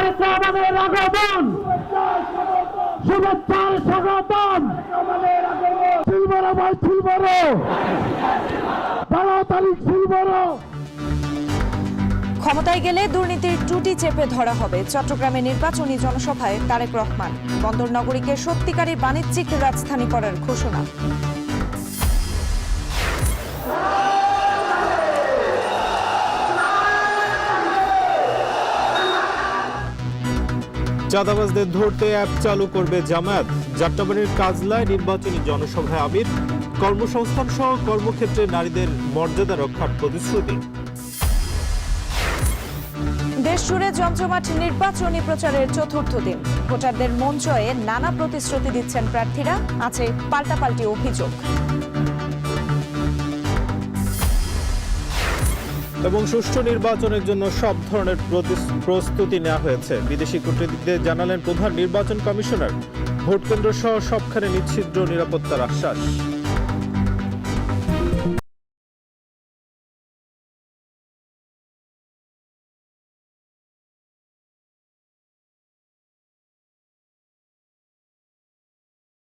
তারেক রহমানের আগমন, শুভেচ্ছার স্বাগতম। সিলভার ভাই সিলভার, 12 তারিখ সিলভার। ক্ষমতায় গেলে দুর্নীতির ত্রুটি চেপে ধরা হবে, চট্টগ্রামে নির্বাচনী জনসভায় তারেক রহমান। বন্দর নগরীকে সত্যিকারী বাণিজ্যিক রাজধানী করার ঘোষণা। চাঁদাবাজদের ধরতে অ্যাপ চালু করবে জামায়াত। যাত্রাবাড়ির কাজলায় নির্বাচনী জনসভায় আমির। কর্মসংস্থান সহ কর্মক্ষেত্রে নারীদের মর্যাদা রক্ষার প্রতিশ্রুতি। দেশ জুড়ে জমজমাট নির্বাচনী প্রচারের চতুর্থ দিন। ভোটারদের মন জয়ে নানা প্রতিশ্রুতি দিচ্ছেন প্রার্থীরা, আছে পাল্টাপাল্টি অভিযোগ। এবং সুষ্ঠু নির্বাচনের জন্য সব ধরনের প্রস্তুতি নেওয়া হয়েছে, বিদেশি কূটনীতিকদের জানালেন প্রধান নির্বাচন কমিশনার। ভোটকেন্দ্র সহ সবখানে নিচ্ছিদ্র নিরাপত্তার আশ্বাস।